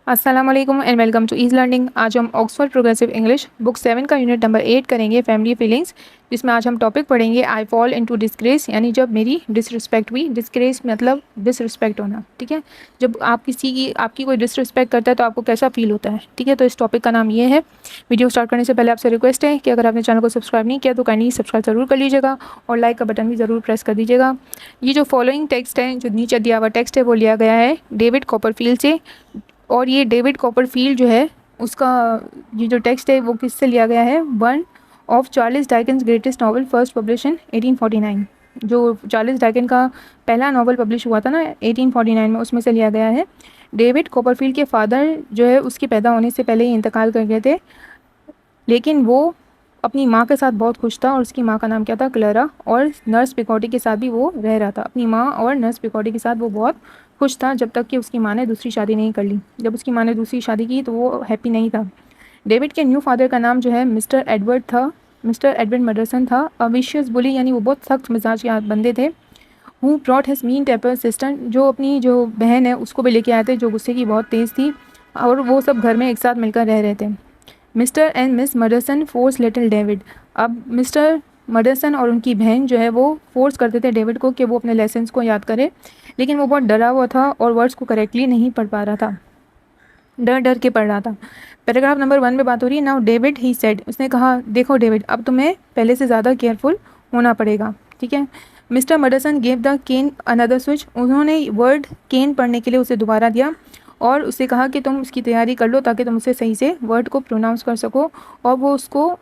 अस्सलाम वालेकुम and welcome to ease learning. आज हम ऑक्सफोर्ड प्रोग्रेसिव इंग्लिश बुक 7 का यूनिट नंबर 8 करेंगे, फैमिली फीलिंग्स, जिसमें आज हम टॉपिक पढ़ेंगे आई फॉल इनटू डिस्ग्रेस, यानी जब मेरी डिसरिस्पेक्ट हुई। डिस्ग्रेस मतलब डिसरिस्पेक्ट होना, ठीक है। जब आप आपकी कोई डिसरिस्पेक्ट करता है तो आपको कैसा फील होता है, ठीक है। तो इस टॉपिक का नाम ये है। वीडियो स्टार्ट करने से पहले आपसे रिक्वेस्ट है कि अगर आपने चैनल को सब्सक्राइब नहीं किया तो काइंडली सब्सक्राइब जरूर कर लीजिएगा और लाइक का बटन भी ज़रूर प्रेस कर दीजिएगा। ये जो फॉलोइंग टेक्स्ट है, जो नीचे दिया हुआ टेक्स्ट है, वो लिया गया है डेविड कॉपरफील्ड से। और ये डेविड कॉपरफील्ड जो है उसका ये जो टेक्स्ट है वो किससे लिया गया है? One of Charles Dickens greatest novel, first publish in 1849। जो चार्ल्स डाइकन का पहला नॉवल पब्लिश हुआ था ना 1849 में, उसमें से लिया गया है। डेविड कॉपरफील्ड के फादर जो है उसके पैदा होने से पहले ही इंतकाल कर गए थे, लेकिन वो अपनी माँ के साथ बहुत खुश था। और उसकी माँ का नाम क्या था? क्लेरा। और नर्स पिकॉटी के साथ भी वो रह रहा था। अपनी माँ और नर्स पिकॉटी के साथ वो बहुत खुश था, जब तक कि उसकी माँ ने दूसरी शादी नहीं कर ली। जब उसकी माँ ने दूसरी शादी की तो वो हैप्पी नहीं था। डेविड के न्यू फादर का नाम जो है मिस्टर एडवर्ड था, मिस्टर एडवर्ड मडरसन था। अविशियस बुली, यानी वो बहुत सख्त मिजाज के बंदे थे। Who brought his mean taper sister, जो अपनी जो बहन है उसको भी लेके आए थे, जो गुस्से की बहुत तेज़ थी। और वो सब घर में एक साथ मिलकर रह रहे थे। Mister and miss Murdstone force little David. अब मिस्टर मडरसन और उनकी बहन जो है वो फोर्स करते थे डेविड को कि वो अपने लेसन्स को याद करे, लेकिन वो बहुत डरा हुआ था और वर्ड्स को करेक्टली नहीं पढ़ पा रहा था, डर डर के पढ़ रहा था। पैराग्राफ नंबर 1 में बात हो रही है। नाउ डेविड ही सेड, उसने कहा देखो डेविड, अब तुम्हें पहले से ज़्यादा केयरफुल होना पड़ेगा, ठीक है। Mister Murdstone gave the cane another switch, उन्होंने वर्ड केन पढ़ने के लिए उसे दोबारा दिया और उससे कहा कि तुम उसकी तैयारी कर लो ताकि तुम उसे सही से वर्ड को प्रोनाउंस कर सको। और वो उसको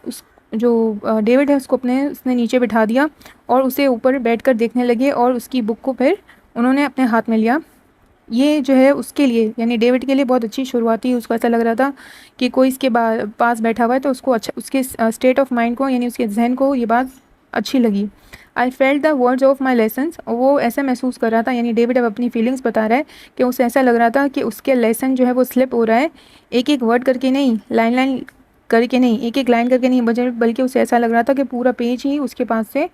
जो डेविड है उसने नीचे बिठा दिया और उसे ऊपर बैठकर देखने लगे और उसकी बुक को फिर उन्होंने अपने हाथ में लिया। ये जो है उसके लिए, यानी डेविड के लिए बहुत अच्छी शुरुआत थी। उसको ऐसा लग रहा था कि कोई इसके पास बैठा हुआ है, तो उसको अच्छा, उसके स्टेट ऑफ माइंड को, यानी उसके जहन को ये बात अच्छी लगी। I felt the words of my lessons, वो ऐसा महसूस कर रहा था, यानी डेविड अब अपनी फीलिंग्स बता रहा है कि उसे ऐसा लग रहा था कि उसके लेसन जो है वो स्लिप हो रहा है, एक एक वर्ड करके नहीं, लाइन लाइन करके नहीं, एक एक लाइन करके नहीं, बल्कि उसे ऐसा लग रहा था कि पूरा पेज ही उसके पास से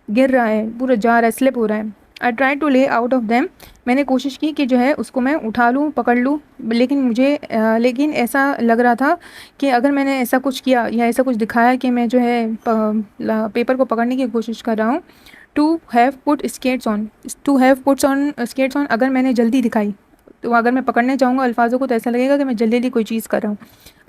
गिर रहा है, पूरा जा रहा है, स्लिप हो रहा है। आई ट्राई टू ले आउट ऑफ देम, मैंने कोशिश की कि जो है उसको मैं उठा लूँ, पकड़ लूँ, लेकिन ऐसा लग रहा था कि अगर मैंने ऐसा कुछ किया या ऐसा कुछ दिखाया कि मैं जो है पेपर को पकड़ने की कोशिश कर रहा हूँ, to have put skates on, to have puts on skates on, अगर मैंने जल्दी दिखाई तो अगर मैं पकड़ने जाऊँगा अल्फाजों को तो ऐसा लगेगा कि मैं जल्दी जल्दी कोई चीज़ कर रहा हूँ।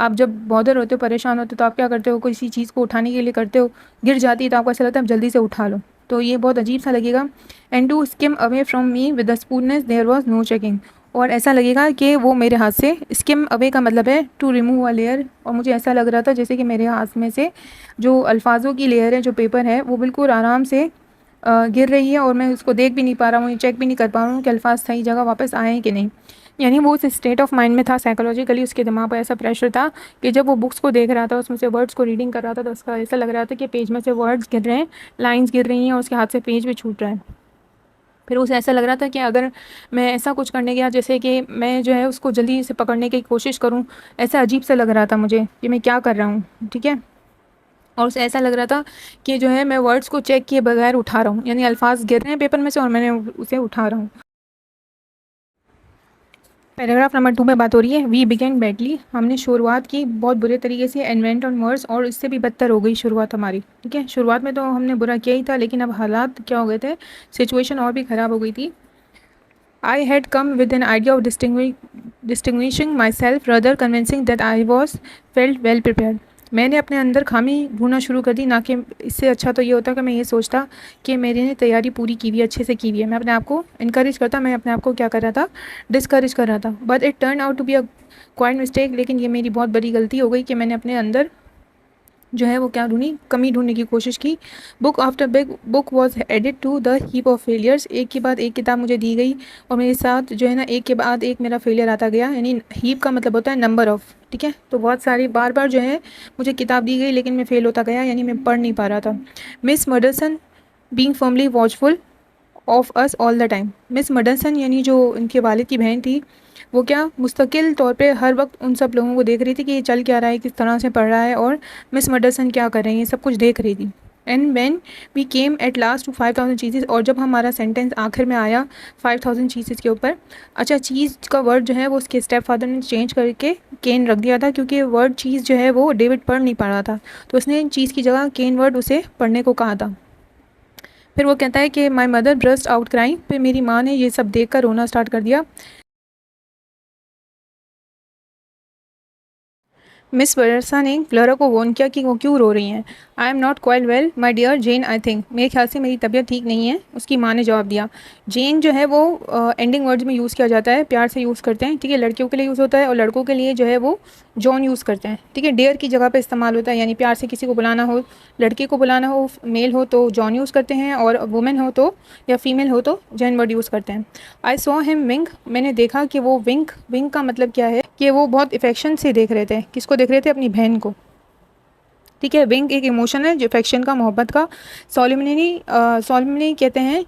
आप जब बॉदर होते हो, परेशान होते हो, तो आप क्या करते हो? किसी चीज़ को उठाने के लिए करते हो, गिर जाती है तो आपको ऐसा लगता है आप जल्दी से उठा लो, तो ये बहुत अजीब सा लगेगा। And to skim away from me with the spoonness there was no checking, और ऐसा लगेगा कि वो मेरे हाथ से, स्किम अवे का मतलब है टू रिमूव अ लेयर, और मुझे ऐसा लग रहा था जैसे कि मेरे हाथ में से जो अल्फाजों की लेयर है, जो पेपर है, वो बिल्कुल आराम से गिर रही है और मैं उसको देख भी नहीं पा रहा हूँ, चेक भी नहीं कर पा रहा हूँ कि अल्फाज सही जगह वापस आए हैं कि नहीं। यानी वो उस स्टेट ऑफ माइंड में था, साइकोलॉजिकली उसके दिमाग पर ऐसा प्रेशर था कि जब वो बुक्स को देख रहा था, उसमें से वर्ड्स को रीडिंग कर रहा था, तो उसका ऐसा लग रहा था कि पेज में से वर्ड्स गिर रहे हैं, लाइंस गिर रही हैं और उसके हाथ से पेज भी छूट रहा है। फिर उसे ऐसा लग रहा था कि अगर मैं ऐसा कुछ करने गया, जैसे कि मैं जो है उसको जल्दी से पकड़ने की कोशिश करूं, ऐसा अजीब सा लग रहा था मुझे कि मैं क्या कर रहा हूँ, ठीक है। और उसे ऐसा लग रहा था कि जो है मैं वर्ड्स को चेक किए बगैर उठा रहा हूँ, यानी अल्फाज गिर रहे हैं पेपर में से और मैंने उसे उठा रहा हूँ। पैराग्राफ नंबर 2 में बात हो रही है। वी बिगेन बैडली, हमने शुरुआत की बहुत बुरे तरीके से, एनवेंट ऑन वर्ड्स, और इससे भी बदतर हो गई शुरुआत हमारी, ठीक है। शुरुआत में तो हमने बुरा किया ही था, लेकिन अब हालात क्या हो गए थे, सिचुएशन और भी ख़राब हो गई थी। I had come with an idea of distinguishing my self rather convincing that I was felt well prepare, मैंने अपने अंदर खामी ढूंढना शुरू कर दी, ना कि इससे अच्छा तो ये होता कि मैं ये सोचता कि मेरी ने तैयारी पूरी की हुई है, अच्छे से की हुई है। मैं अपने आप को इनकरेज करता, मैं अपने आप को क्या कर रहा था, डिस्करेज कर रहा था। But it turn out to be a quite mistake, लेकिन ये मेरी बहुत बड़ी गलती हो गई कि मैंने अपने अंदर जो है वो क्या ढूंढी, कमी ढूंढने की कोशिश की। Book after book was added to the heap of failures, एक के बाद एक किताब मुझे दी गई और मेरे साथ जो है ना एक के बाद एक मेरा फेलियर आता गया, यानी हीप का मतलब होता है नंबर ऑफ, ठीक है। तो बहुत सारी बार बार जो है मुझे किताब दी गई, लेकिन मैं फेल होता गया, यानी मैं पढ़ नहीं पा रहा था। Miss Murdstone being firmly watchful of us all the time, miss Murdstone यानी जो उनके वालिद की बहन थी, वो क्या मुस्तकिल तौर पे हर वक्त उन सब लोगों को देख रही थी कि ये चल क्या रहा है, किस तरह से पढ़ रहा है, और मिस मडरसन क्या कर रही हैं, सब कुछ देख रही थी। And when we came at last to 5000 चीज़ेज़, और जब हमारा सेंटेंस आखिर में आया 5000 चीज़ेज़ के ऊपर। अच्छा, चीज़ का वर्ड जो है वो उसके स्टेप फादर ने चेंज करके केन रख दिया था, क्योंकि वर्ड चीज़ जो है वो डेविड पढ़ नहीं पा रहा था, तो उसने चीज़ की जगह केन वर्ड उसे पढ़ने को कहा था। फिर वो कहता है कि my mother burst out crying, फिर मेरी माँ ने ये सब देख कर रोना स्टार्ट कर दिया। मिस वर्सा ने क्लारा को वॉर्न किया कि वो क्यों रो रही हैं। I am not quite well my dear Jane, I think, मेरे ख्याल से मेरी तबीयत ठीक नहीं है, उसकी माँ ने जवाब दिया। जेन जो है वो एंडिंग वर्ड्स में यूज़ किया जाता है, प्यार से यूज़ करते हैं, ठीक है, लड़कियों के लिए यूज़ होता है, और लड़कों के लिए जो है वो जॉन यूज़ करते हैं, ठीक है, डेयर की जगह पे इस्तेमाल होता है, यानी प्यार से किसी को बुलाना हो, लड़के को बुलाना हो, मेल हो तो जॉन यूज़ करते हैं, और वुमेन हो तो या फीमेल हो तो जेन वर्ड यूज़ करते हैं। आई सॉ हिम विंक, मैंने देखा कि वो विंक, विंक का मतलब क्या है कि वो बहुत इफेक्शन से देख रहे थे। किसको देख रहे थे? अपनी बहन को, ठीक है। विंक एक इमोशन है जो अफेक्शन का, मोहब्बत का। सॉलिमनी कहते हैं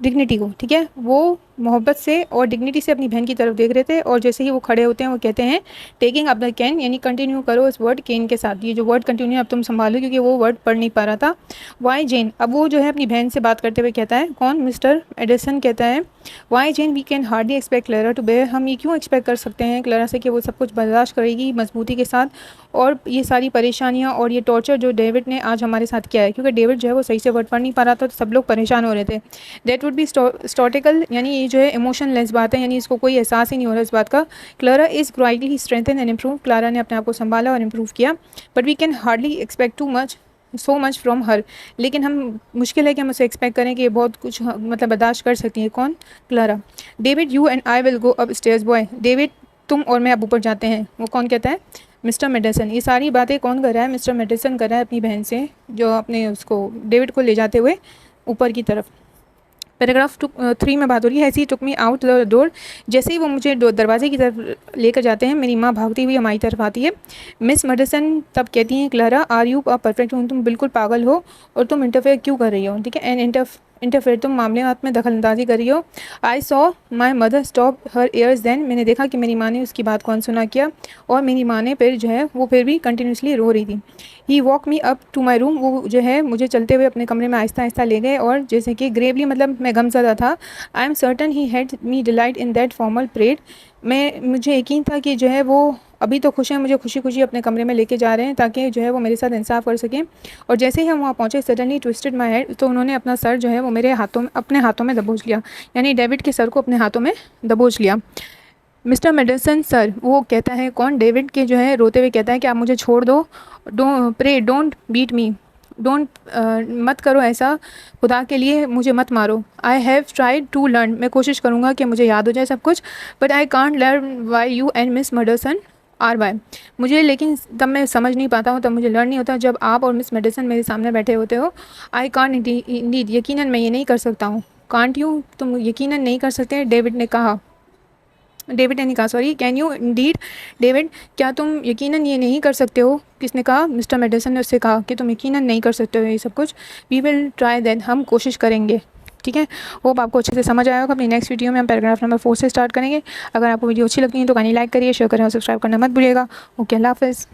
डिग्निटी को, ठीक है, वो मोहब्बत से और डिग्निटी से अपनी बहन की तरफ देख रहे थे, और जैसे ही वो खड़े होते हैं वो कहते हैं टेकिंग अप द कैन, यानी कंटिन्यू करो इस वर्ड केन के साथ, ये जो वर्ड कंटिन्यू अब तुम संभालो, क्योंकि वो वर्ड पढ़ नहीं पा रहा था। वाई जेन, अब वो जो है अपनी बहन से बात करते हुए कहता है, कौन? मिस्टर एडिसन कहता है, why Jane we can hardly expect Clara to bear, हम ये क्यों एक्सपेक्ट कर सकते हैं क्लारा से कि वो सब कुछ बर्दाश्त करेगी मजबूती के साथ, और ये सारी परेशानियाँ और ये टॉर्चर जो डेविड ने आज हमारे साथ किया है, क्योंकि डेविड जो है वो सही से वर्ड पढ़ नहीं पा रहा था, तो सब लोग परेशान हो रहे थे। दैट वुड बी स्टॉटिकल, यानी ये जो है इमोशनलेस बात है, यानी इसको कोई एहसास ही नहीं हो रहा इस बात का। Clara is gradually strengthen and improve, Clara ने अपने आप को संभाला और इम्प्रूव किया। But we can hardly expect too much so much from her, लेकिन हम मुश्किल है कि हम उसे एक्सपेक्ट करें कि ये बहुत कुछ मतलब बर्दाश्त कर सकती है। कौन? Clara. David you and I will go up stairs boy, David तुम और मैं अब ऊपर जाते हैं। वो कौन कहता है? Mister Madison. ये सारी बातें कौन कर रहा है? मिस्टर मेडिसन कर रहा है अपनी बहन से, जो अपने उसको डेविड को ले जाते हुए ऊपर की तरफ। पैराग्राफ 3 में बात हो रही है, ऐसी टुक मी आउट द डोर, जैसे ही वो मुझे दरवाजे की तरफ लेकर जाते हैं, मेरी माँ भागती हुई हमारी तरफ आती है। मिस मेडिसन तब कहती हैं, Clara are you a perfect, तुम बिल्कुल पागल हो और तुम इंटरफेयर क्यों कर रही हो, ठीक है, एंड इंटरफेयर तुम मामले में दखल अंदाजी कर रही हो। I saw my mother stop her ears then, मैंने देखा कि मेरी माँ ने उसकी बात को अनसुना किया, और मेरी माँ ने फिर जो है वो फिर भी कंटिन्यूसली रो रही थी। He walk me up to my room, वो जो है मुझे चलते हुए अपने कमरे में आहिस्ता आहिस्ता ले गए, और जैसे कि ग्रेवली मतलब मैं गमज़दा था। I am certain he had me delight in that formal parade, मुझे यकीन था कि जो है वो अभी तो खुश हैं, मुझे खुशी खुशी अपने कमरे में लेके जा रहे हैं ताकि जो है वो मेरे साथ इंसाफ कर सकें। और जैसे ही हम वहाँ पहुँचे, सडनली ट्विस्टेड माई हेड, तो उन्होंने अपना सर जो है वो मेरे हाथों में, अपने हाथों में दबोच लिया, यानी डेविड के सर को अपने हाथों में दबोच लिया। मिस्टर मेडिसन सर, वो कहता है, कौन? डेविड के जो है रोते हुए कहता है कि आप मुझे छोड़ दो, डोंट बीट मी, डोंट मत करो ऐसा, खुदा के लिए मुझे मत मारो। I have tried to learn, मैं कोशिश करूँगा कि मुझे याद हो जाए सब कुछ, but I can't learn why you and Miss Madison are why, मुझे लेकिन तब मैं समझ नहीं पाता हूँ, तब मुझे लर्न नहीं होता जब आप और मिस मेडिसन मेरे सामने बैठे होते हो। आई कांट इंडीड, यकीनन मैं ये नहीं कर सकता हूँ। कांट यू, तुम यकीनन नहीं कर सकते, डेविड ने कहा, डेविड ने कहा, sorry, can you Indeed, David क्या तुम यकीनन ये नहीं कर सकते हो? किसने कहा? मिस्टर मेडिसन ने उससे कहा कि तुम यकीनन नहीं कर सकते हो ये सब कुछ। वी विल ट्राई दैट, हम कोशिश करेंगे, ठीक है। होप आपको अच्छे से समझ आया होगा। अपनी नेक्स्ट वीडियो में हम पैराग्राफ नंबर 4 से स्टार्ट करेंगे। अगर आपको वीडियो अच्छी लगती है तो काइंडली लाइक करिए, शेयर करें और सब्सक्राइब करना मत भूलिएगा। ओके, अल्लाह हाफ़िज़।